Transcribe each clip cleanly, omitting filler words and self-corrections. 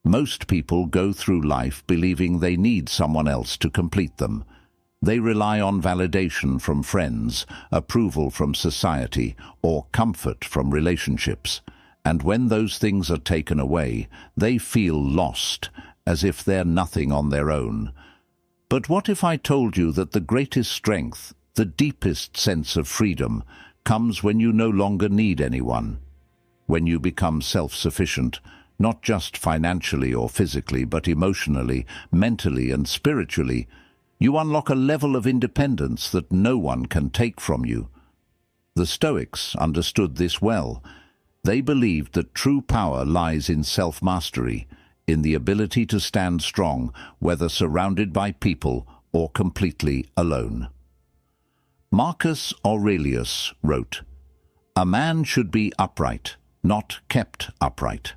Most people go through life believing they need someone else to complete them. They rely on validation from friends, approval from society, or comfort from relationships. And when those things are taken away, they feel lost, as if they're nothing on their own. But what if I told you that the greatest strength, the deepest sense of freedom, comes when you no longer need anyone? When you become self-sufficient, not just financially or physically, but emotionally, mentally and spiritually, you unlock a level of independence that no one can take from you. The Stoics understood this well. They believed that true power lies in self-mastery, in the ability to stand strong, whether surrounded by people or completely alone. Marcus Aurelius wrote, "A man should be upright, not kept upright.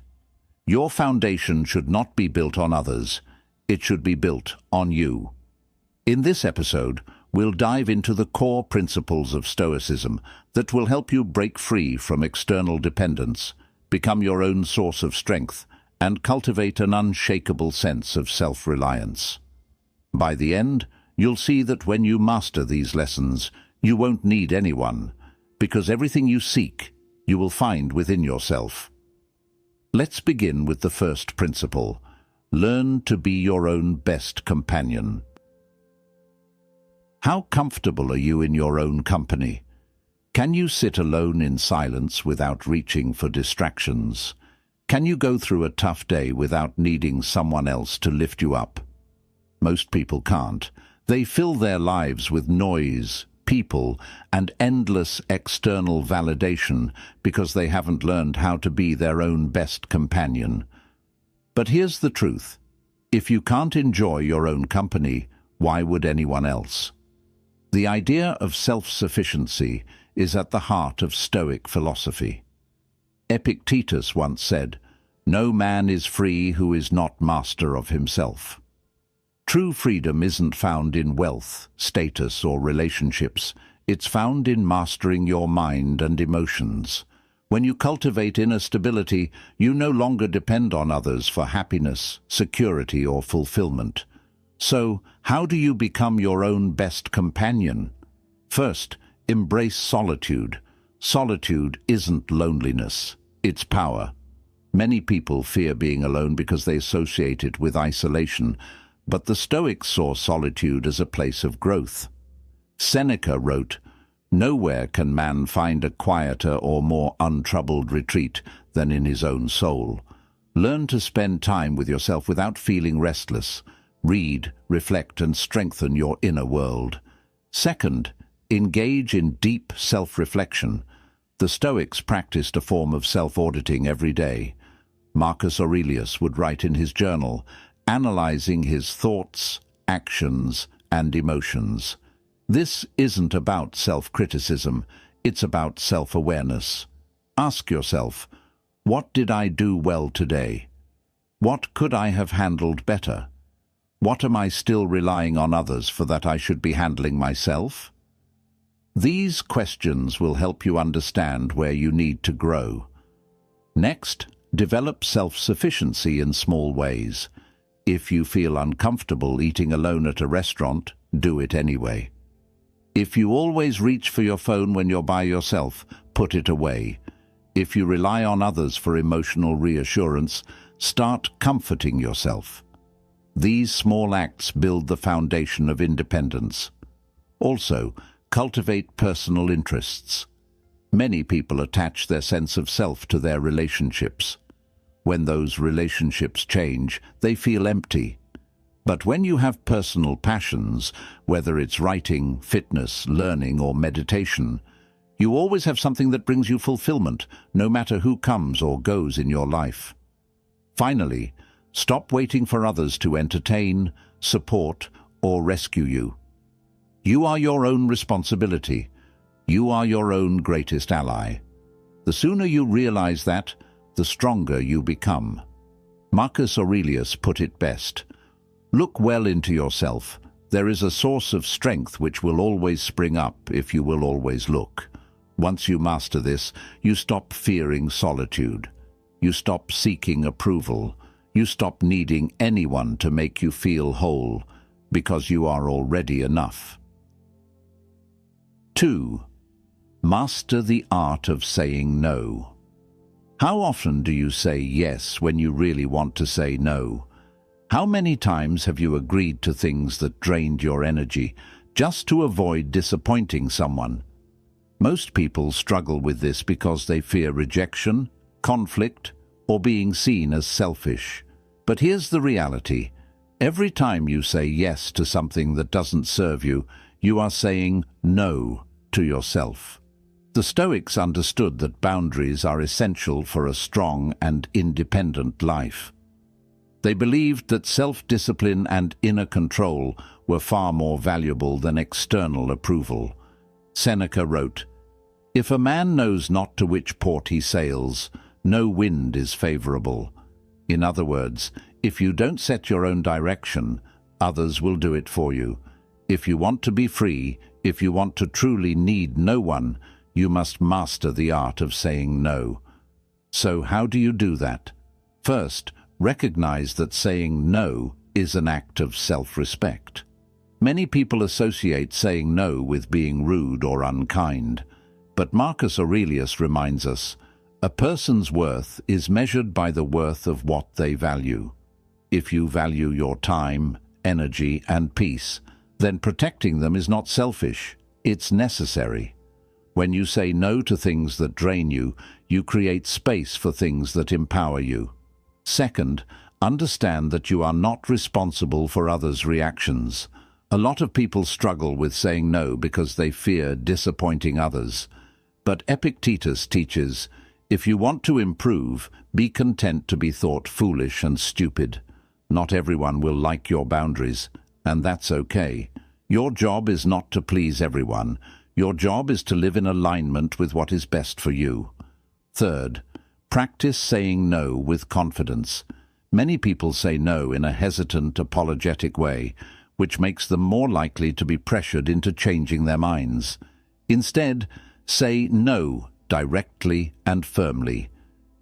Your foundation should not be built on others, it should be built on you." In this episode, we'll dive into the core principles of Stoicism that will help you break free from external dependence, become your own source of strength, and cultivate an unshakable sense of self-reliance. By the end, you'll see that when you master these lessons, you won't need anyone, because everything you seek, you will find within yourself. Let's begin with the first principle. Learn to be your own best companion. How comfortable are you in your own company? Can you sit alone in silence without reaching for distractions? Can you go through a tough day without needing someone else to lift you up? Most people can't. They fill their lives with noise, people, and endless external validation because they haven't learned how to be their own best companion. But here's the truth. If you can't enjoy your own company, why would anyone else? The idea of self-sufficiency is at the heart of Stoic philosophy. Epictetus once said, "No man is free who is not master of himself." True freedom isn't found in wealth, status, or relationships. It's found in mastering your mind and emotions. When you cultivate inner stability, you no longer depend on others for happiness, security, or fulfillment. So, how do you become your own best companion? First, embrace solitude. Solitude isn't loneliness, it's power. Many people fear being alone because they associate it with isolation, but the Stoics saw solitude as a place of growth. Seneca wrote, "Nowhere can man find a quieter or more untroubled retreat than in his own soul." Learn to spend time with yourself without feeling restless. Read, reflect, and strengthen your inner world. Second, engage in deep self-reflection. The Stoics practiced a form of self-auditing every day. Marcus Aurelius would write in his journal, analyzing his thoughts, actions, and emotions. This isn't about self-criticism, it's about self-awareness. Ask yourself, what did I do well today? What could I have handled better? What am I still relying on others for that I should be handling myself? These questions will help you understand where you need to grow. Next, develop self-sufficiency in small ways. If you feel uncomfortable eating alone at a restaurant, do it anyway. If you always reach for your phone when you're by yourself, put it away. If you rely on others for emotional reassurance, start comforting yourself. These small acts build the foundation of independence. Also, cultivate personal interests. Many people attach their sense of self to their relationships. When those relationships change, they feel empty. But when you have personal passions, whether it's writing, fitness, learning, or meditation, you always have something that brings you fulfillment, no matter who comes or goes in your life. Finally, stop waiting for others to entertain, support, or rescue you. You are your own responsibility. You are your own greatest ally. The sooner you realize that, the stronger you become. Marcus Aurelius put it best. Look well into yourself. There is a source of strength which will always spring up if you will always look. Once you master this, you stop fearing solitude. You stop seeking approval. You stop needing anyone to make you feel whole, because you are already enough. 2. Master the art of saying no. How often do you say yes when you really want to say no? How many times have you agreed to things that drained your energy just to avoid disappointing someone? Most people struggle with this because they fear rejection, conflict, or being seen as selfish. But here's the reality. Every time you say yes to something that doesn't serve you, you are saying no to yourself. The Stoics understood that boundaries are essential for a strong and independent life. They believed that self-discipline and inner control were far more valuable than external approval. Seneca wrote, "If a man knows not to which port he sails, no wind is favorable." In other words, if you don't set your own direction, others will do it for you. If you want to be free, if you want to truly need no one, you must master the art of saying no. So how do you do that? First, recognize that saying no is an act of self-respect. Many people associate saying no with being rude or unkind, but Marcus Aurelius reminds us, a person's worth is measured by the worth of what they value. If you value your time, energy, and peace, then protecting them is not selfish, it's necessary. When you say no to things that drain you, you create space for things that empower you. Second, understand that you are not responsible for others' reactions. A lot of people struggle with saying no because they fear disappointing others. But Epictetus teaches, if you want to improve, be content to be thought foolish and stupid. Not everyone will like your boundaries, and that's okay. Your job is not to please everyone. Your job is to live in alignment with what is best for you. Third, practice saying no with confidence. Many people say no in a hesitant, apologetic way, which makes them more likely to be pressured into changing their minds. Instead, say no directly and firmly.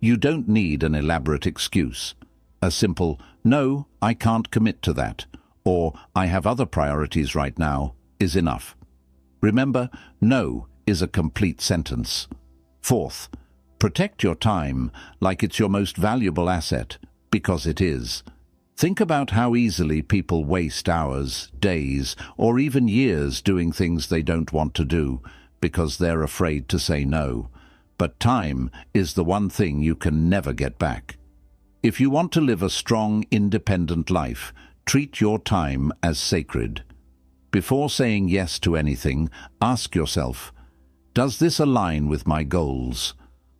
You don't need an elaborate excuse. A simple, "No, I can't commit to that," or "I have other priorities right now," is enough. Remember, no is a complete sentence. Fourth, protect your time like it's your most valuable asset, because it is. Think about how easily people waste hours, days, or even years doing things they don't want to do because they're afraid to say no. But time is the one thing you can never get back. If you want to live a strong, independent life, treat your time as sacred. Before saying yes to anything, ask yourself, does this align with my goals?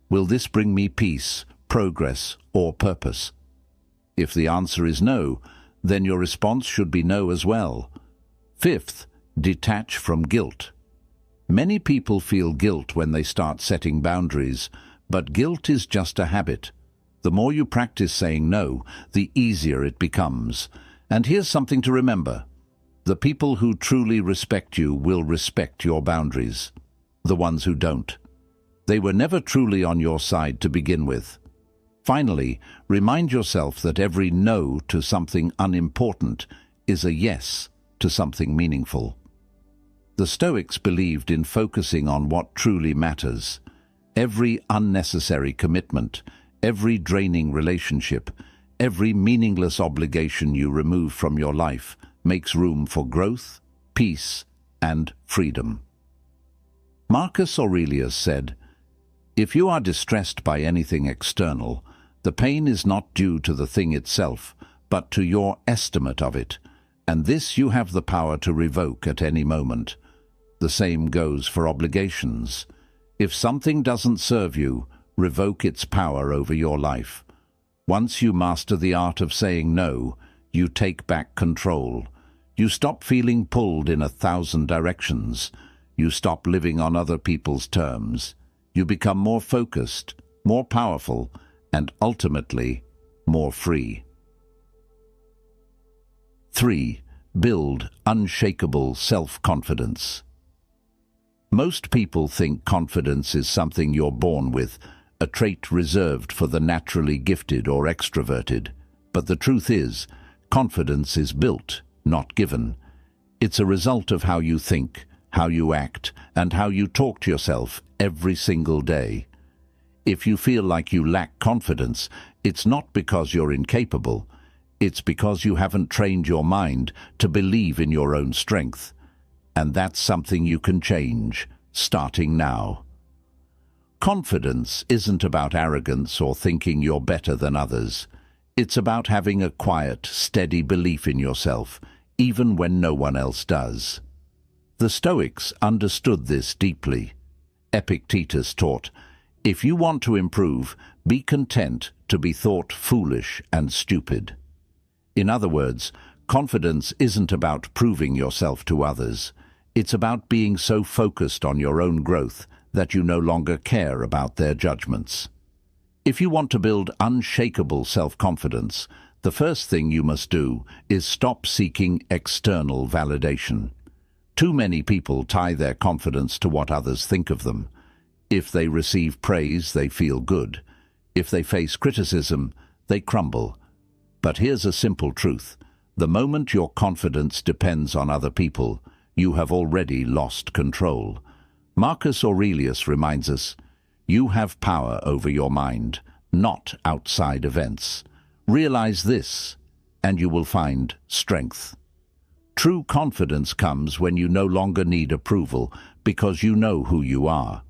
Will this bring me peace, progress, or purpose? If the answer is no, then your response should be no as well. Fifth, detach from guilt. Many people feel guilt when they start setting boundaries, but guilt is just a habit. The more you practice saying no, the easier it becomes. And here's something to remember. The people who truly respect you will respect your boundaries. The ones who don't. They were never truly on your side to begin with. Finally, remind yourself that every no to something unimportant is a yes to something meaningful. The Stoics believed in focusing on what truly matters. Every unnecessary commitment, every draining relationship, every meaningless obligation you remove from your life makes room for growth, peace, and freedom. Marcus Aurelius said, "If you are distressed by anything external, the pain is not due to the thing itself, but to your estimate of it, and this you have the power to revoke at any moment." The same goes for obligations. If something doesn't serve you, revoke its power over your life. Once you master the art of saying no, you take back control. You stop feeling pulled in 1,000 directions. You stop living on other people's terms. You become more focused, more powerful, and ultimately, more free. 3. Build unshakable self-confidence. Most people think confidence is something you're born with, a trait reserved for the naturally gifted or extroverted. But the truth is, confidence is built, not given. It's a result of how you think, how you act, and how you talk to yourself every single day. If you feel like you lack confidence, it's not because you're incapable. It's because you haven't trained your mind to believe in your own strength. And that's something you can change, starting now. Confidence isn't about arrogance or thinking you're better than others. It's about having a quiet, steady belief in yourself, even when no one else does. The Stoics understood this deeply. Epictetus taught, "If you want to improve, be content to be thought foolish and stupid." In other words, confidence isn't about proving yourself to others. It's about being so focused on your own growth that you no longer care about their judgments. If you want to build unshakable self-confidence, the first thing you must do is stop seeking external validation. Too many people tie their confidence to what others think of them. If they receive praise, they feel good. If they face criticism, they crumble. But here's a simple truth. The moment your confidence depends on other people, you have already lost control. Marcus Aurelius reminds us, "You have power over your mind, not outside events. Realize this, and you will find strength." True confidence comes when you no longer need approval because you know who you are.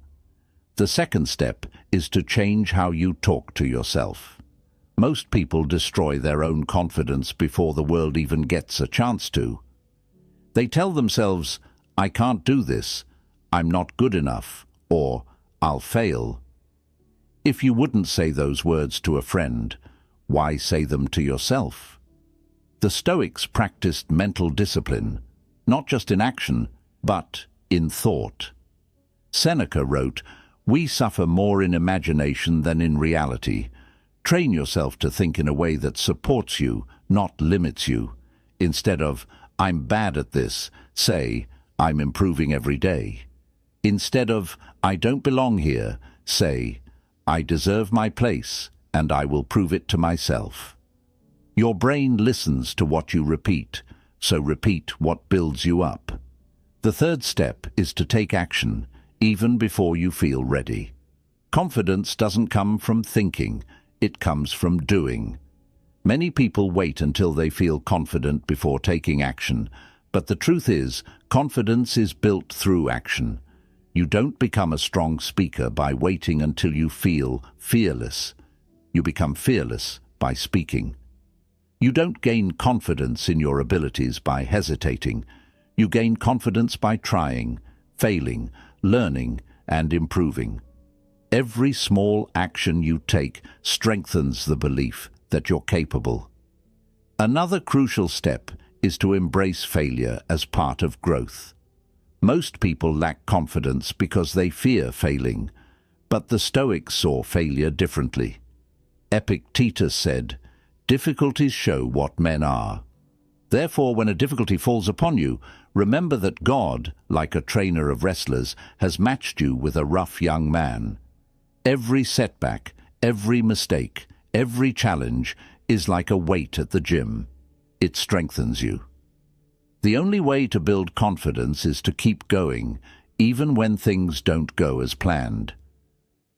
The second step is to change how you talk to yourself. Most people destroy their own confidence before the world even gets a chance to. They tell themselves, "I can't do this," "I'm not good enough," or "I'll fail." If you wouldn't say those words to a friend, why say them to yourself? The Stoics practiced mental discipline, not just in action, but in thought. Seneca wrote, "We suffer more in imagination than in reality." Train yourself to think in a way that supports you, not limits you. Instead of, "I'm bad at this," say, "I'm improving every day." Instead of, "I don't belong here," say, "I deserve my place, and I will prove it to myself." Your brain listens to what you repeat, so repeat what builds you up. The third step is to take action, even before you feel ready. Confidence doesn't come from thinking, it comes from doing. Many people wait until they feel confident before taking action, but the truth is, confidence is built through action. You don't become a strong speaker by waiting until you feel fearless. You become fearless by speaking. You don't gain confidence in your abilities by hesitating. You gain confidence by trying, failing, learning, and improving. Every small action you take strengthens the belief that you're capable. Another crucial step is to embrace failure as part of growth. Most people lack confidence because they fear failing, but the Stoics saw failure differently. Epictetus said, "Difficulties show what men are." Therefore, when a difficulty falls upon you, remember that God, like a trainer of wrestlers, has matched you with a rough young man. Every setback, every mistake, every challenge is like a weight at the gym. It strengthens you. The only way to build confidence is to keep going, even when things don't go as planned.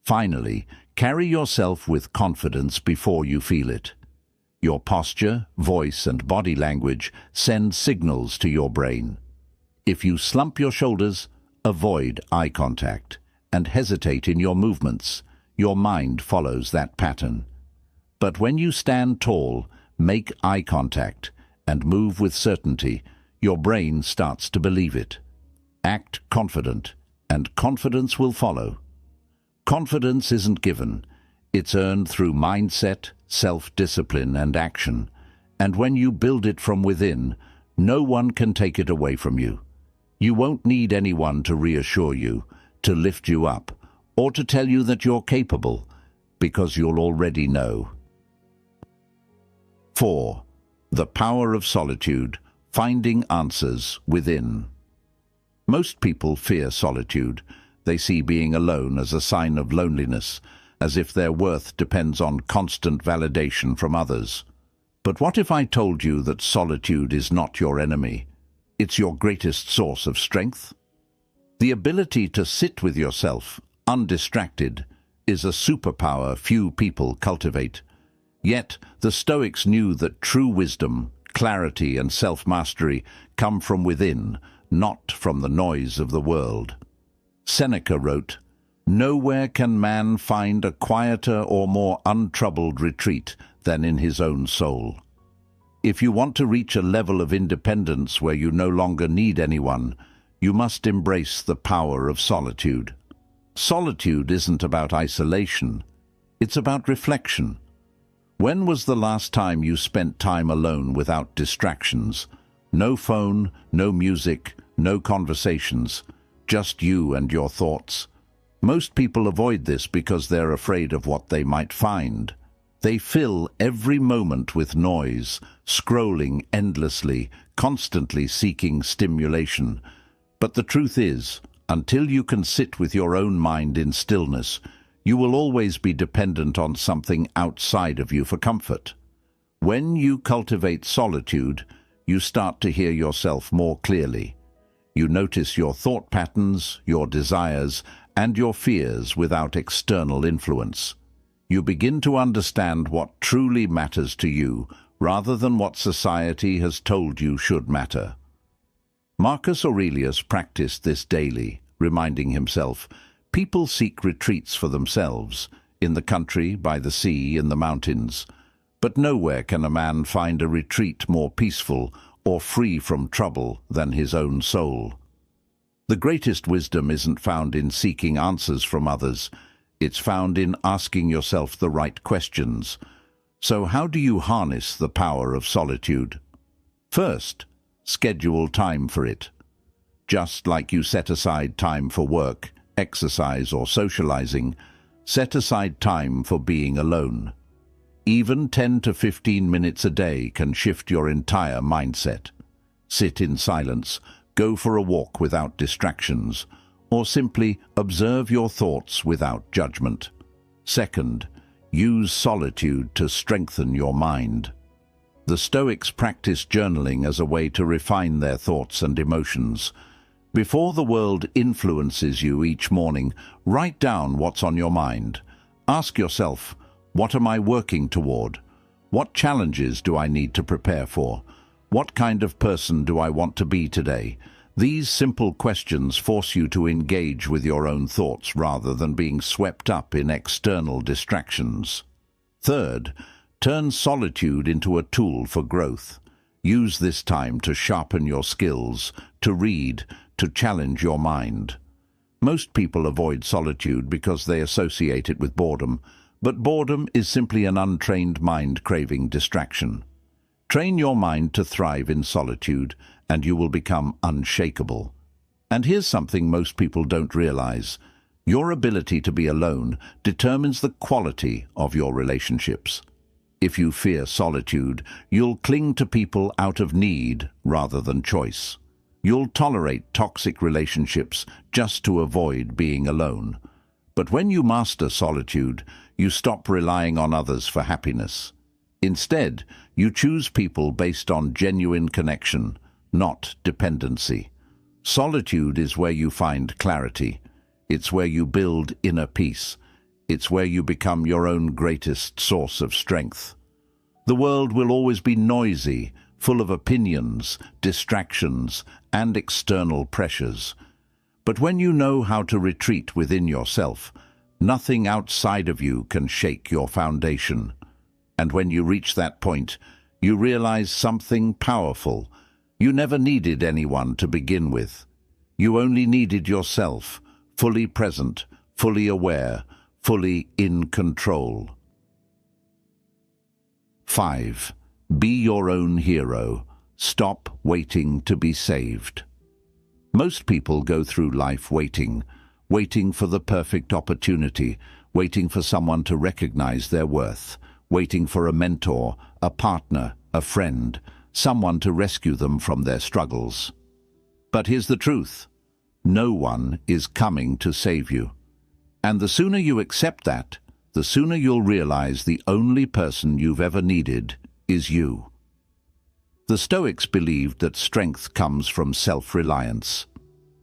Finally, carry yourself with confidence before you feel it. Your posture, voice, and body language send signals to your brain. If you slump your shoulders, avoid eye contact, and hesitate in your movements, your mind follows that pattern. But when you stand tall, make eye contact, and move with certainty, your brain starts to believe it. Act confident, and confidence will follow. Confidence isn't given. It's earned through mindset, self-discipline, and action. And when you build it from within, no one can take it away from you. You won't need anyone to reassure you, to lift you up, or to tell you that you're capable, because you'll already know. 4. The power of solitude, finding answers within. Most people fear solitude. They see being alone as a sign of loneliness, as if their worth depends on constant validation from others. But what if I told you that solitude is not your enemy? It's your greatest source of strength? The ability to sit with yourself, undistracted, is a superpower few people cultivate. Yet, the Stoics knew that true wisdom, clarity and self-mastery come from within, not from the noise of the world. Seneca wrote, "Nowhere can man find a quieter or more untroubled retreat than in his own soul." If you want to reach a level of independence where you no longer need anyone, you must embrace the power of solitude. Solitude isn't about isolation, it's about reflection. When was the last time you spent time alone without distractions? No phone, no music, no conversations, just you and your thoughts. Most people avoid this because they're afraid of what they might find. They fill every moment with noise, scrolling endlessly, constantly seeking stimulation. But the truth is, until you can sit with your own mind in stillness, you will always be dependent on something outside of you for comfort. When you cultivate solitude, you start to hear yourself more clearly. You notice your thought patterns, your desires, and your fears without external influence. You begin to understand what truly matters to you, rather than what society has told you should matter. Marcus Aurelius practiced this daily, reminding himself, people seek retreats for themselves, in the country, by the sea, in the mountains. But nowhere can a man find a retreat more peaceful or free from trouble than his own soul. The greatest wisdom isn't found in seeking answers from others. It's found in asking yourself the right questions. So how do you harness the power of solitude? First, schedule time for it. Just like you set aside time for work, exercise or socializing, set aside time for being alone. Even 10 to 15 minutes a day can shift your entire mindset. Sit in silence, go for a walk without distractions, or simply observe your thoughts without judgment. Second, use solitude to strengthen your mind. The Stoics practiced journaling as a way to refine their thoughts and emotions. Before the world influences you each morning, write down what's on your mind. Ask yourself, what am I working toward? What challenges do I need to prepare for? What kind of person do I want to be today? These simple questions force you to engage with your own thoughts rather than being swept up in external distractions. Third, turn solitude into a tool for growth. Use this time to sharpen your skills, to read, to challenge your mind. Most people avoid solitude because they associate it with boredom, but boredom is simply an untrained mind craving distraction. Train your mind to thrive in solitude, and you will become unshakable. And here's something most people don't realize. Your ability to be alone determines the quality of your relationships. If you fear solitude, you'll cling to people out of need rather than choice. You'll tolerate toxic relationships just to avoid being alone. But when you master solitude, you stop relying on others for happiness. Instead, you choose people based on genuine connection, not dependency. Solitude is where you find clarity. It's where you build inner peace. It's where you become your own greatest source of strength. The world will always be noisy, full of opinions, distractions, and external pressures. But when you know how to retreat within yourself, nothing outside of you can shake your foundation. And when you reach that point, you realize something powerful. You never needed anyone to begin with. You only needed yourself, fully present, fully aware, fully in control. 5. Be your own hero. Stop waiting to be saved. Most people go through life waiting for the perfect opportunity, waiting for someone to recognize their worth, waiting for a mentor, a partner, a friend, someone to rescue them from their struggles. But here's the truth. No one is coming to save you. And the sooner you accept that, the sooner you'll realize the only person you've ever needed is you. The Stoics believed that strength comes from self-reliance.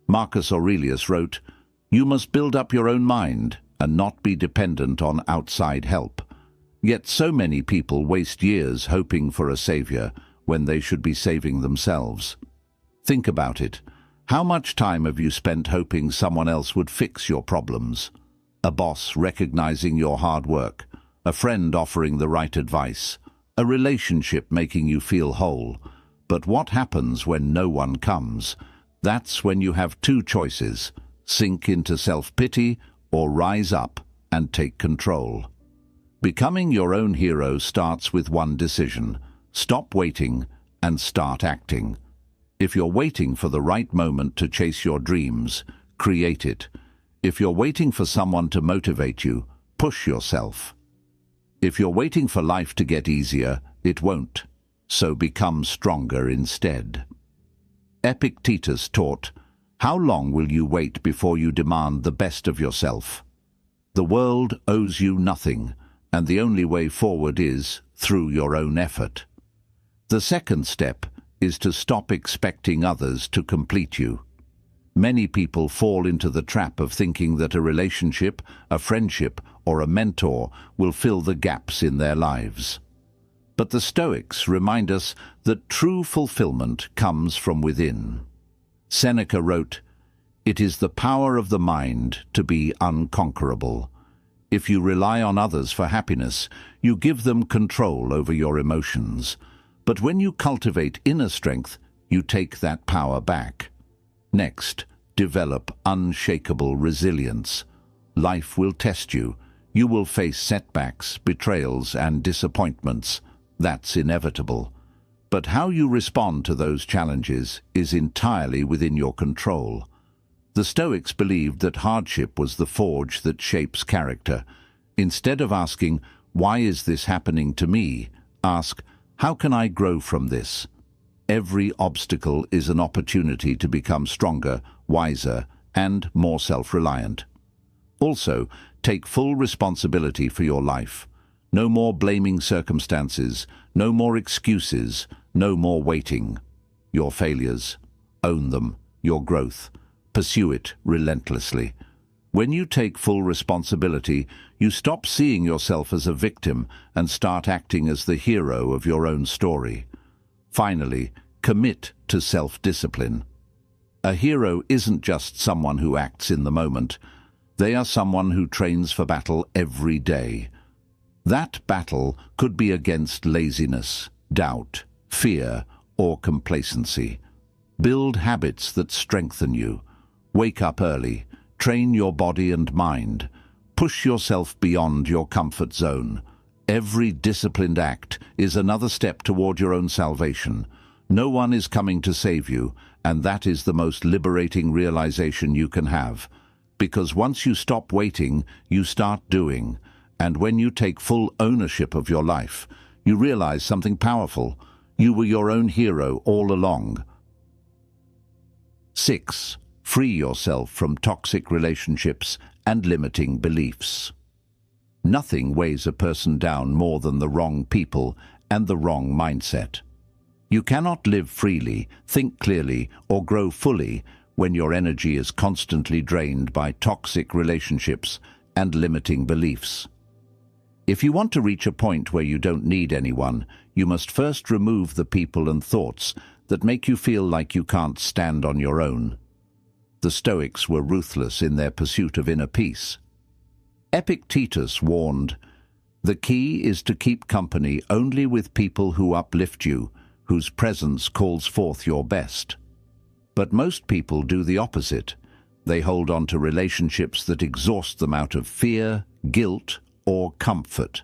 Marcus Aurelius wrote, "You must build up your own mind and not be dependent on outside help." Yet so many people waste years hoping for a savior when they should be saving themselves. Think about it. How much time have you spent hoping someone else would fix your problems? A boss recognizing your hard work, a friend offering the right advice, a relationship making you feel whole. But what happens when no one comes? That's when you have two choices: sink into self-pity or rise up and take control. Becoming your own hero starts with one decision: stop waiting and start acting. If you're waiting for the right moment to chase your dreams, create it. If you're waiting for someone to motivate you, push yourself. If you're waiting for life to get easier, it won't. So become stronger instead. Epictetus taught, "How long will you wait before you demand the best of yourself? The world owes you nothing, and the only way forward is through your own effort." The second step is to stop expecting others to complete you. Many people fall into the trap of thinking that a relationship, a friendship, or a mentor will fill the gaps in their lives. But the Stoics remind us that true fulfillment comes from within. Seneca wrote, "It is the power of the mind to be unconquerable. If you rely on others for happiness, you give them control over your emotions. But when you cultivate inner strength, you take that power back." Next, develop unshakable resilience. Life will test you. You will face setbacks, betrayals, and disappointments. That's inevitable. But how you respond to those challenges is entirely within your control. The Stoics believed that hardship was the forge that shapes character. Instead of asking, "Why is this happening to me?" ask, "How can I grow from this?" Every obstacle is an opportunity to become stronger, wiser, and more self-reliant. Also, take full responsibility for your life. No more blaming circumstances, no more excuses, no more waiting. Your failures, own them. Your growth, pursue it relentlessly. When you take full responsibility, you stop seeing yourself as a victim and start acting as the hero of your own story. Finally, commit to self-discipline. A hero isn't just someone who acts in the moment. They are someone who trains for battle every day. That battle could be against laziness, doubt, fear, or complacency. Build habits that strengthen you. Wake up early. Train your body and mind. Push yourself beyond your comfort zone. Every disciplined act is another step toward your own salvation. No one is coming to save you, and that is the most liberating realization you can have. Because once you stop waiting, you start doing. And when you take full ownership of your life, you realize something powerful. You were your own hero all along. 6. Free yourself from toxic relationships and limiting beliefs. Nothing weighs a person down more than the wrong people and the wrong mindset. You cannot live freely, think clearly, or grow fully when your energy is constantly drained by toxic relationships and limiting beliefs. If you want to reach a point where you don't need anyone, you must first remove the people and thoughts that make you feel like you can't stand on your own. The Stoics were ruthless in their pursuit of inner peace. Epictetus warned, "The key is to keep company only with people who uplift you, whose presence calls forth your best." But most people do the opposite. They hold on to relationships that exhaust them out of fear, guilt, or comfort.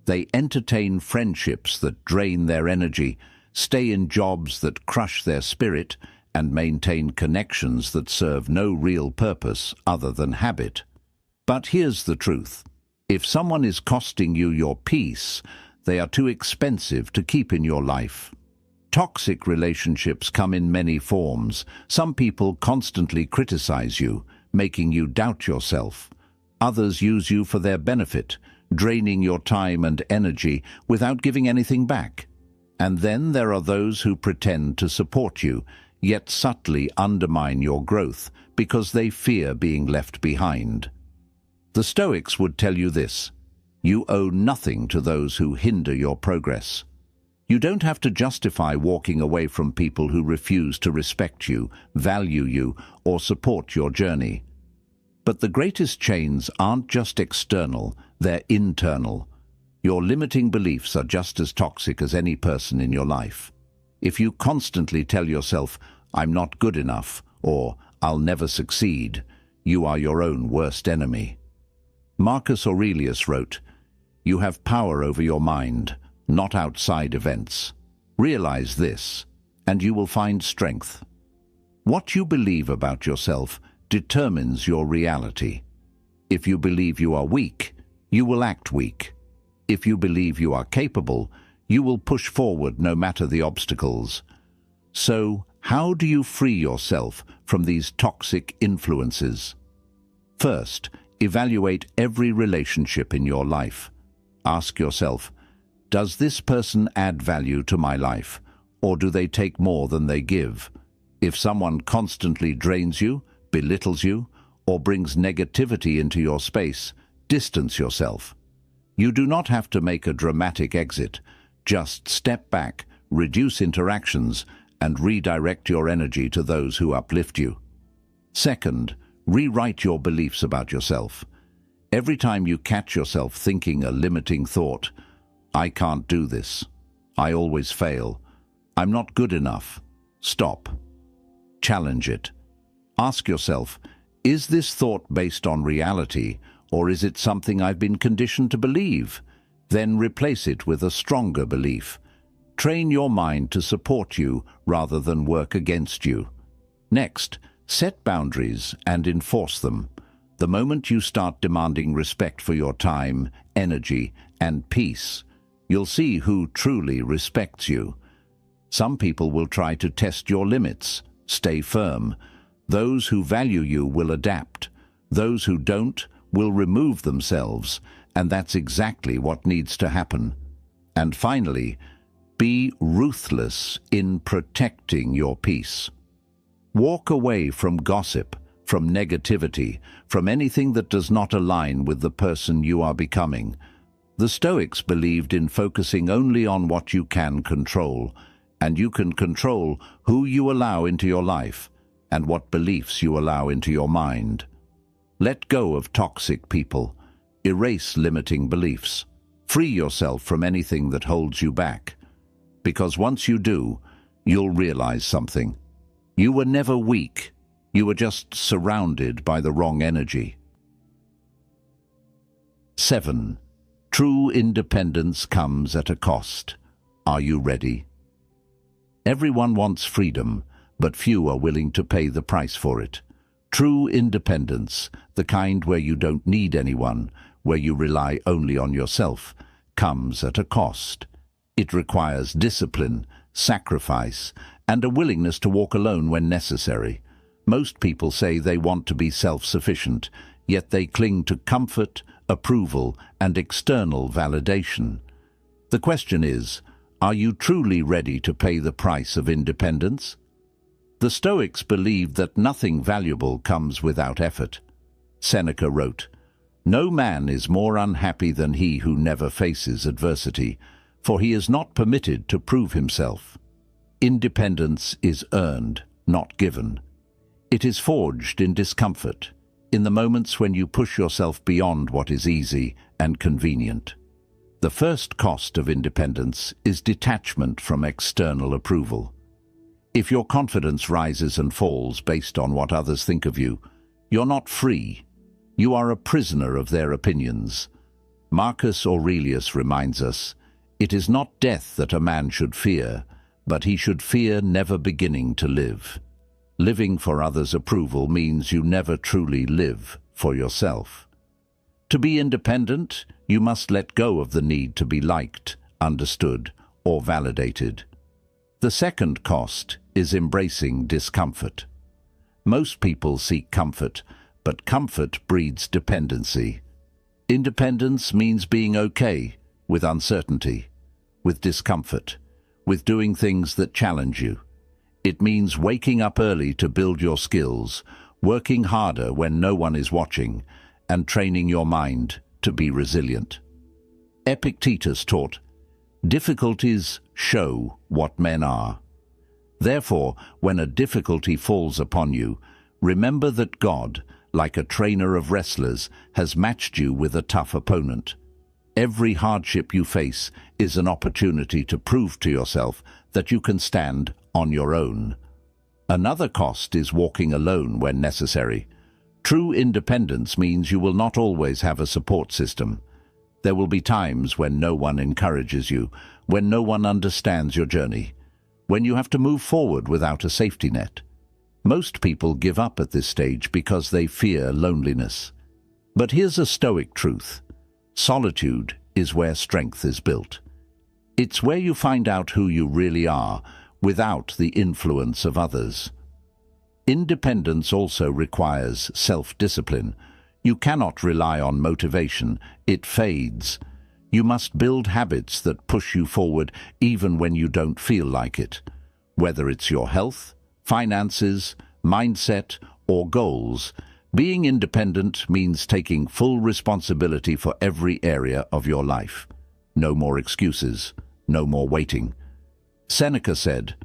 They entertain friendships that drain their energy, stay in jobs that crush their spirit, and maintain connections that serve no real purpose other than habit. But here's the truth. If someone is costing you your peace, they are too expensive to keep in your life. Toxic relationships come in many forms. Some people constantly criticize you, making you doubt yourself. Others use you for their benefit, draining your time and energy without giving anything back. And then there are those who pretend to support you, yet subtly undermine your growth because they fear being left behind. The Stoics would tell you this: you owe nothing to those who hinder your progress. You don't have to justify walking away from people who refuse to respect you, value you, or support your journey. But the greatest chains aren't just external, they're internal. Your limiting beliefs are just as toxic as any person in your life. If you constantly tell yourself, "I'm not good enough," or "I'll never succeed," you are your own worst enemy. Marcus Aurelius wrote, "You have power over your mind, not outside events. Realize this, and you will find strength." What you believe about yourself determines your reality. If you believe you are weak, you will act weak. If you believe you are capable, you will push forward no matter the obstacles. So, how do you free yourself from these toxic influences? First, evaluate every relationship in your life. Ask yourself, does this person add value to my life, or do they take more than they give? If someone constantly drains you, belittles you, or brings negativity into your space, distance yourself. You do not have to make a dramatic exit. Just step back, reduce interactions, and redirect your energy to those who uplift you. Second, rewrite your beliefs about yourself. Every time you catch yourself thinking a limiting thought, "I can't do this," "I always fail," "I'm not good enough," stop. Challenge it. Ask yourself, is this thought based on reality, or is it something I've been conditioned to believe? Then replace it with a stronger belief. Train your mind to support you rather than work against you. Next, set boundaries and enforce them. The moment you start demanding respect for your time, energy, and peace, you'll see who truly respects you. Some people will try to test your limits. Stay firm. Those who value you will adapt. Those who don't will remove themselves, and that's exactly what needs to happen. And finally, be ruthless in protecting your peace. Walk away from gossip, from negativity, from anything that does not align with the person you are becoming. The Stoics believed in focusing only on what you can control, and you can control who you allow into your life and what beliefs you allow into your mind. Let go of toxic people. Erase limiting beliefs. Free yourself from anything that holds you back. Because once you do, you'll realize something. You were never weak. You were just surrounded by the wrong energy. 7. True independence comes at a cost. Are you ready? Everyone wants freedom, but few are willing to pay the price for it. True independence, the kind where you don't need anyone, where you rely only on yourself, comes at a cost. It requires discipline, sacrifice, and a willingness to walk alone when necessary. Most people say they want to be self-sufficient, yet they cling to comfort, approval, and external validation. The question is, are you truly ready to pay the price of independence? The Stoics believed that nothing valuable comes without effort. Seneca wrote, "No man is more unhappy than he who never faces adversity, for he is not permitted to prove himself." Independence is earned, not given. It is forged in discomfort, in the moments when you push yourself beyond what is easy and convenient. The first cost of independence is detachment from external approval. If your confidence rises and falls based on what others think of you, you're not free. You are a prisoner of their opinions. Marcus Aurelius reminds us, "It is not death that a man should fear, but he should fear never beginning to live." Living for others' approval means you never truly live for yourself. To be independent, you must let go of the need to be liked, understood, or validated. The second cost is embracing discomfort. Most people seek comfort, but comfort breeds dependency. Independence means being okay with uncertainty, with discomfort, with doing things that challenge you. It means waking up early to build your skills, working harder when no one is watching, and training your mind to be resilient. Epictetus taught, "Difficulties show what men are." Therefore, when a difficulty falls upon you, remember that God, like a trainer of wrestlers, has matched you with a tough opponent. Every hardship you face is an opportunity to prove to yourself that you can stand on your own. Another cost is walking alone when necessary. True independence means you will not always have a support system. There will be times when no one encourages you, when no one understands your journey, when you have to move forward without a safety net. Most people give up at this stage because they fear loneliness. But here's a Stoic truth. Solitude is where strength is built. It's where you find out who you really are without the influence of others. Independence also requires self-discipline. You cannot rely on motivation. It fades. You must build habits that push you forward even when you don't feel like it. Whether it's your health, finances, mindset, or goals, being independent means taking full responsibility for every area of your life. No more excuses, no more waiting. Seneca said,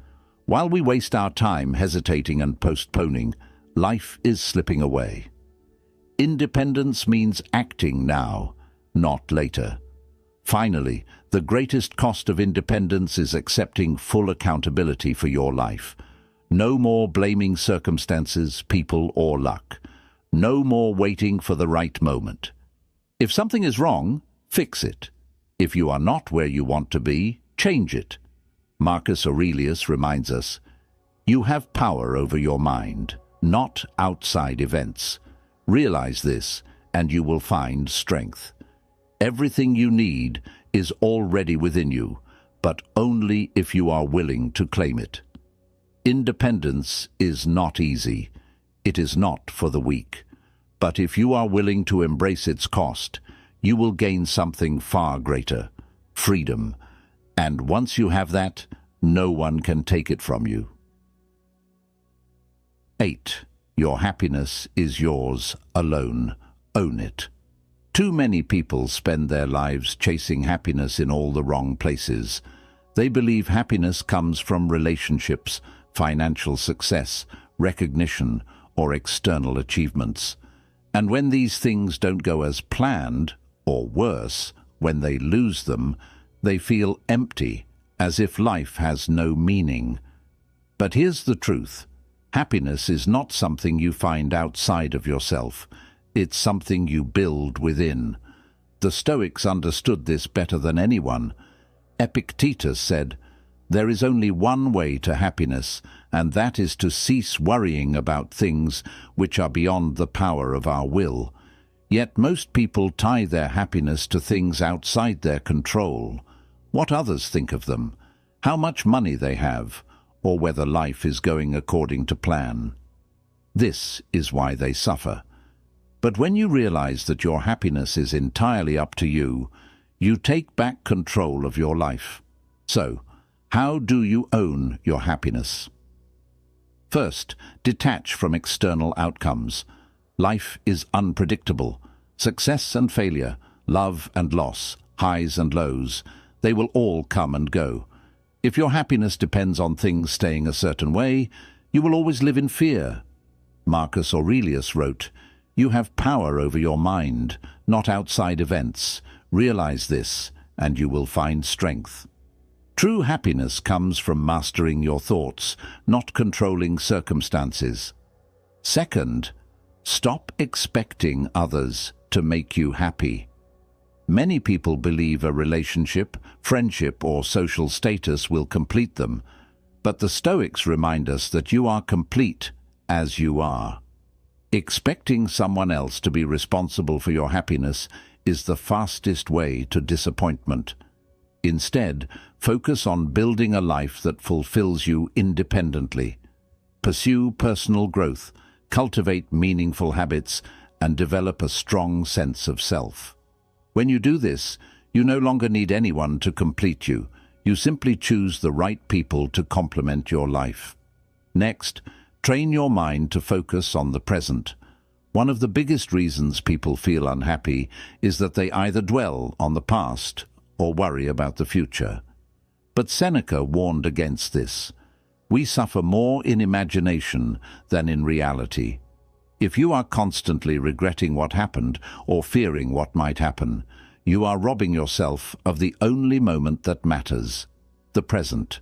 "While we waste our time hesitating and postponing, life is slipping away." Independence means acting now, not later. Finally, the greatest cost of independence is accepting full accountability for your life. No more blaming circumstances, people, or luck. No more waiting for the right moment. If something is wrong, fix it. If you are not where you want to be, change it. Marcus Aurelius reminds us, "You have power over your mind, not outside events. Realize this, and you will find strength. Everything you need is already within you, but only if you are willing to claim it." Independence is not easy. It is not for the weak. But if you are willing to embrace its cost, you will gain something far greater, freedom. And once you have that, no one can take it from you. 8. Your happiness is yours alone. Own it. Too many people spend their lives chasing happiness in all the wrong places. They believe happiness comes from relationships, financial success, recognition, or external achievements. And when these things don't go as planned, or worse, when they lose them, they feel empty, as if life has no meaning. But here's the truth. Happiness is not something you find outside of yourself. It's something you build within. The Stoics understood this better than anyone. Epictetus said, "There is only one way to happiness, and that is to cease worrying about things which are beyond the power of our will." Yet most people tie their happiness to things outside their control. What others think of them, how much money they have, or whether life is going according to plan. This is why they suffer. But when you realize that your happiness is entirely up to you, you take back control of your life. So, how do you own your happiness? First, detach from external outcomes. Life is unpredictable. Success and failure, love and loss, highs and lows, they will all come and go. If your happiness depends on things staying a certain way, you will always live in fear. Marcus Aurelius wrote, "You have power over your mind, not outside events. Realize this, and you will find strength." True happiness comes from mastering your thoughts, not controlling circumstances. Second, stop expecting others to make you happy. Many people believe a relationship, friendship, or social status will complete them, but the Stoics remind us that you are complete as you are. Expecting someone else to be responsible for your happiness is the fastest way to disappointment. Instead, focus on building a life that fulfills you independently. Pursue personal growth, cultivate meaningful habits, and develop a strong sense of self. When you do this, you no longer need anyone to complete you. You simply choose the right people to complement your life. Next, train your mind to focus on the present. One of the biggest reasons people feel unhappy is that they either dwell on the past or worry about the future. But Seneca warned against this. We suffer more in imagination than in reality. If you are constantly regretting what happened or fearing what might happen, you are robbing yourself of the only moment that matters, the present.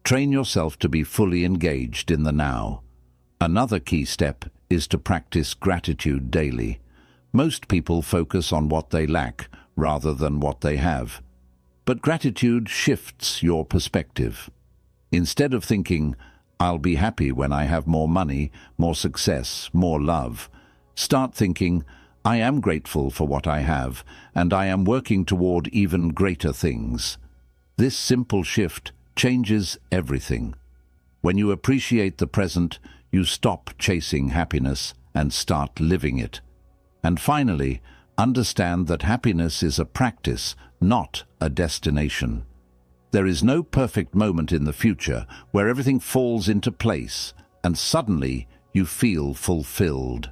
Train yourself to be fully engaged in the now. Another key step is to practice gratitude daily. Most people focus on what they lack rather than what they have. But gratitude shifts your perspective. Instead of thinking, "I'll be happy when I have more money, more success, more love," start thinking, "I am grateful for what I have, and I am working toward even greater things." This simple shift changes everything. When you appreciate the present, you stop chasing happiness and start living it. And finally, understand that happiness is a practice, not a destination. There is no perfect moment in the future where everything falls into place and suddenly you feel fulfilled.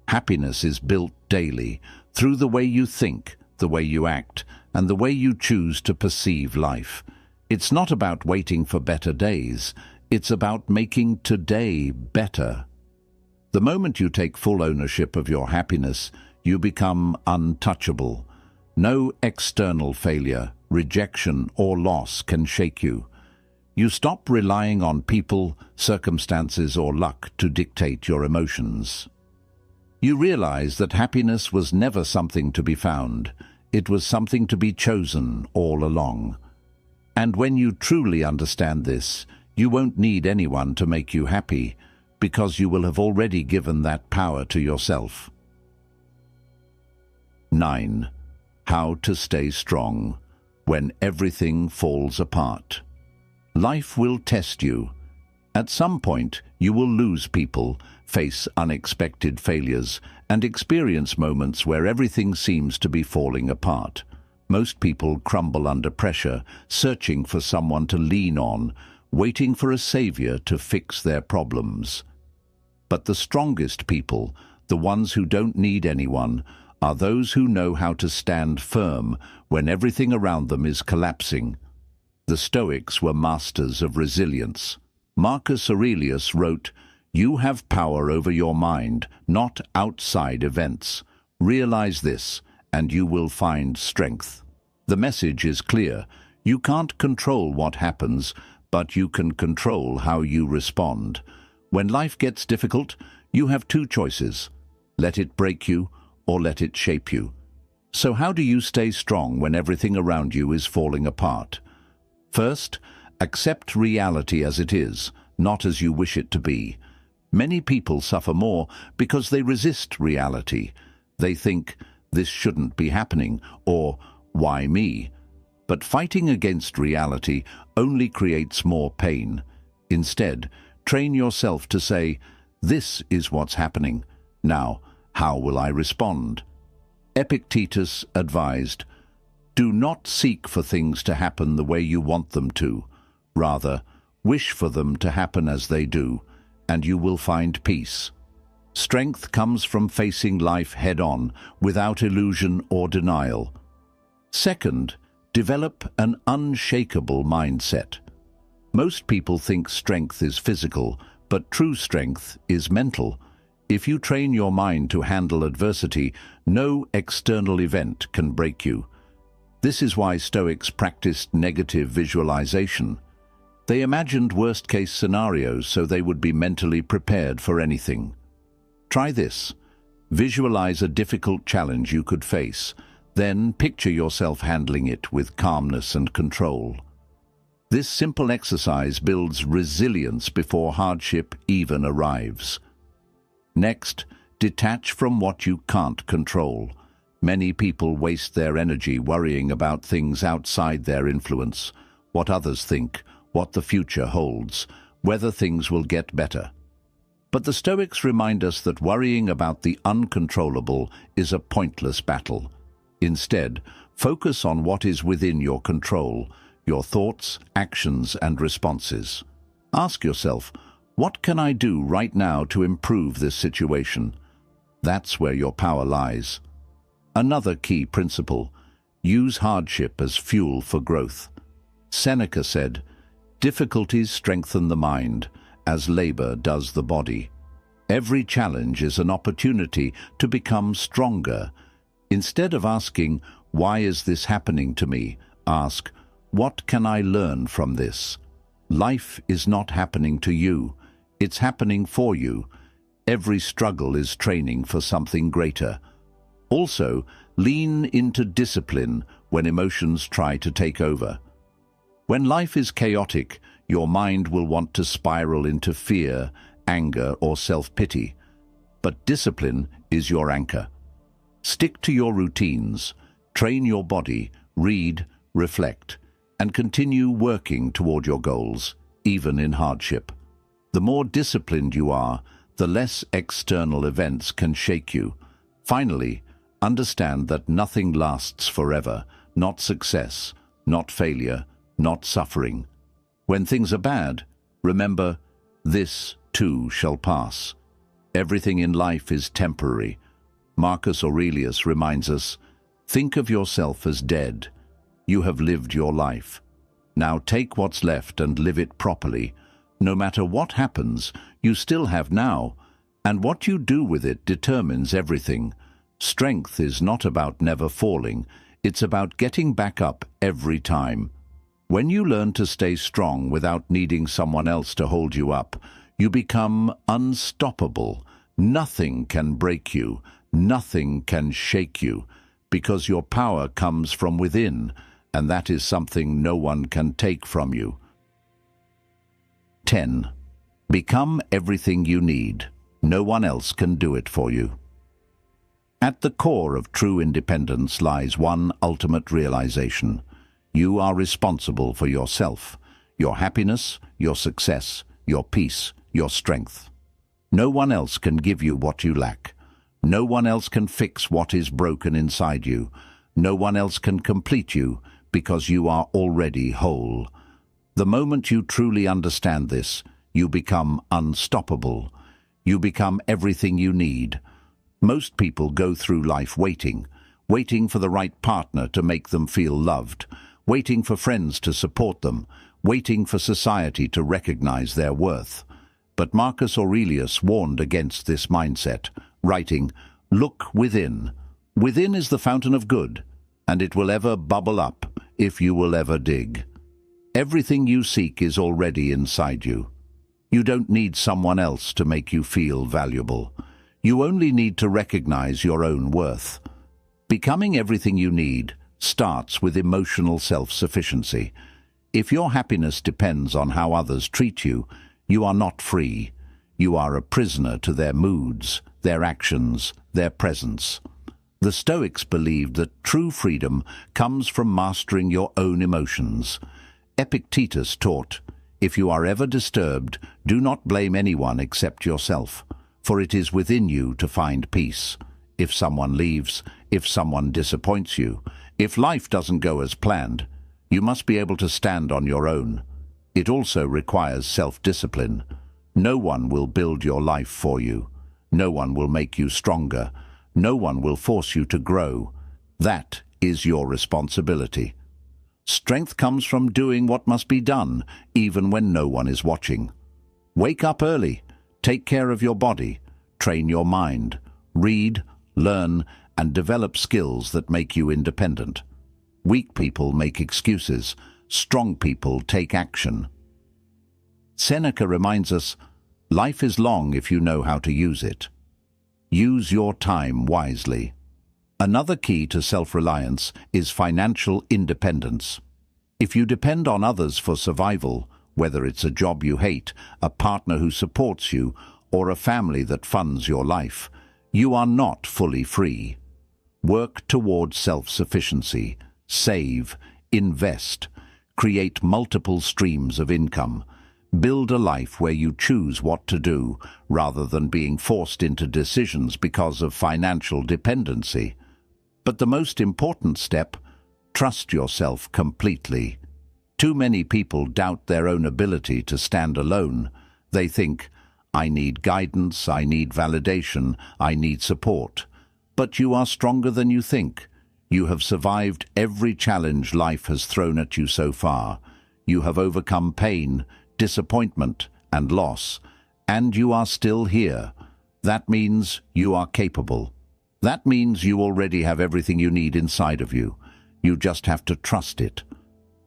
Happiness is built daily through the way you think, the way you act, and the way you choose to perceive life. It's not about waiting for better days. It's about making today better. The moment you take full ownership of your happiness, you become untouchable. No external failure, rejection, or loss can shake you. You stop relying on people, circumstances, or luck to dictate your emotions. You realize that happiness was never something to be found. It was something to be chosen all along. And when you truly understand this, you won't need anyone to make you happy, because you will have already given that power to yourself. 9. How to stay strong when everything falls apart. Life will test you. At some point, you will lose people, face unexpected failures, and experience moments where everything seems to be falling apart. Most people crumble under pressure, searching for someone to lean on, waiting for a savior to fix their problems. But the strongest people, the ones who don't need anyone, are those who know how to stand firm when everything around them is collapsing. The Stoics were masters of resilience. Marcus Aurelius wrote, "You have power over your mind, not outside events. Realize this, and you will find strength." The message is clear. You can't control what happens, but you can control how you respond. When life gets difficult, you have two choices. Let it break you, or let it shape you. So how do you stay strong when everything around you is falling apart? First, accept reality as it is, not as you wish it to be. Many people suffer more because they resist reality. They think, "This shouldn't be happening," or "Why me?" But fighting against reality only creates more pain. Instead, train yourself to say, "This is what's happening. Now, how will I respond?" Epictetus advised, "Do not seek for things to happen the way you want them to. Rather, wish for them to happen as they do, and you will find peace." Strength comes from facing life head-on, without illusion or denial. Second, develop an unshakable mindset. Most people think strength is physical, but true strength is mental. If you train your mind to handle adversity, no external event can break you. This is why Stoics practiced negative visualization. They imagined worst-case scenarios so they would be mentally prepared for anything. Try this. Visualize a difficult challenge you could face. Then picture yourself handling it with calmness and control. This simple exercise builds resilience before hardship even arrives. Next, detach from what you can't control. Many people waste their energy worrying about things outside their influence, what others think, what the future holds, whether things will get better. But the Stoics remind us that worrying about the uncontrollable is a pointless battle. Instead, focus on what is within your control, your thoughts, actions, and responses. Ask yourself, what can I do right now to improve this situation? That's where your power lies. Another key principle: use hardship as fuel for growth. Seneca said, "Difficulties strengthen the mind, as labor does the body." Every challenge is an opportunity to become stronger. Instead of asking, "Why is this happening to me?" ask, "What can I learn from this?" Life is not happening to you, it's happening for you. Every struggle is training for something greater. Also, lean into discipline when emotions try to take over. When life is chaotic, your mind will want to spiral into fear, anger, or self-pity. But discipline is your anchor. Stick to your routines, train your body, read, reflect, and continue working toward your goals, even in hardship. The more disciplined you are, the less external events can shake you. Finally, understand that nothing lasts forever, not success, not failure, not suffering. When things are bad, remember, this too shall pass. Everything in life is temporary. Marcus Aurelius reminds us, think of yourself as dead. You have lived your life. Now take what's left and live it properly. No matter what happens, you still have now, and what you do with it determines everything. Strength is not about never falling, it's about getting back up every time. When you learn to stay strong without needing someone else to hold you up, you become unstoppable. Nothing can break you, nothing can shake you, because your power comes from within, and that is something no one can take from you. 10. Become everything you need. No one else can do it for you. At the core of true independence lies one ultimate realization. You are responsible for yourself, your happiness, your success, your peace, your strength. No one else can give you what you lack. No one else can fix what is broken inside you. No one else can complete you, because you are already whole. The moment you truly understand this, you become unstoppable. You become everything you need. Most people go through life waiting for the right partner to make them feel loved, waiting for friends to support them, waiting for society to recognize their worth. But Marcus Aurelius warned against this mindset, writing, "Look within. Within is the fountain of good, and it will ever bubble up if you will ever dig." Everything you seek is already inside you. You don't need someone else to make you feel valuable. You only need to recognize your own worth. Becoming everything you need starts with emotional self-sufficiency. If your happiness depends on how others treat you, you are not free. You are a prisoner to their moods, their actions, their presence. The Stoics believed that true freedom comes from mastering your own emotions. Epictetus taught, "If you are ever disturbed, do not blame anyone except yourself, for it is within you to find peace. If someone leaves, if someone disappoints you, if life doesn't go as planned, you must be able to stand on your own." It also requires self-discipline. No one will build your life for you. No one will make you stronger. No one will force you to grow. That is your responsibility. Strength comes from doing what must be done, even when no one is watching. Wake up early, take care of your body, train your mind, read, learn, and develop skills that make you independent. Weak people make excuses, strong people take action. Seneca reminds us, life is long if you know how to use it. Use your time wisely. Another key to self-reliance is financial independence. If you depend on others for survival, whether it's a job you hate, a partner who supports you, or a family that funds your life, you are not fully free. Work towards self-sufficiency, save, invest, create multiple streams of income. Build a life where you choose what to do, rather than being forced into decisions because of financial dependency. But the most important step, trust yourself completely. Too many people doubt their own ability to stand alone. They think, I need guidance, I need validation, I need support. But you are stronger than you think. You have survived every challenge life has thrown at you so far. You have overcome pain, disappointment, and loss, and you are still here. That means you are capable. That means you already have everything you need inside of you. You just have to trust it.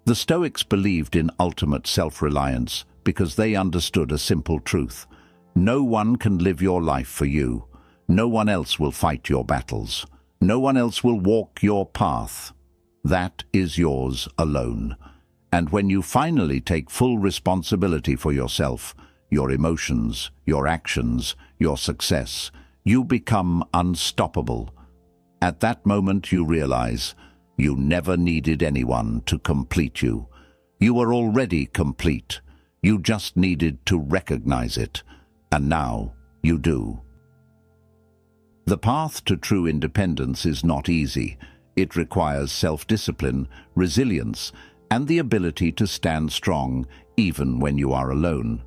The Stoics believed in ultimate self-reliance because they understood a simple truth. No one can live your life for you. No one else will fight your battles. No one else will walk your path. That is yours alone. And when you finally take full responsibility for yourself, your emotions, your actions, your success, you become unstoppable. At that moment you realize you never needed anyone to complete you. You were already complete. You just needed to recognize it. And now you do. The path to true independence is not easy. It requires self-discipline, resilience, and the ability to stand strong even when you are alone.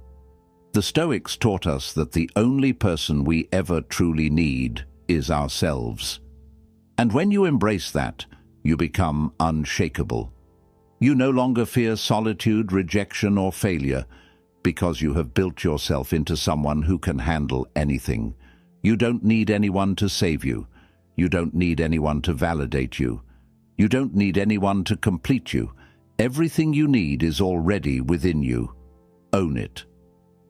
The Stoics taught us that the only person we ever truly need is ourselves. And when you embrace that, you become unshakable. You no longer fear solitude, rejection, or failure because you have built yourself into someone who can handle anything. You don't need anyone to save you. You don't need anyone to validate you. You don't need anyone to complete you. Everything you need is already within you. Own it.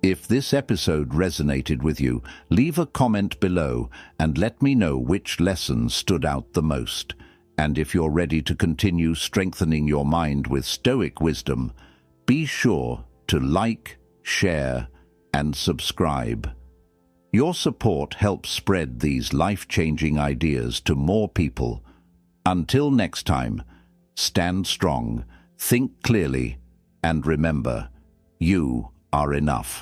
If this episode resonated with you, leave a comment below and let me know which lesson stood out the most. And if you're ready to continue strengthening your mind with Stoic wisdom, be sure to like, share, and subscribe. Your support helps spread these life-changing ideas to more people. Until next time, stand strong, think clearly, and remember, you are enough.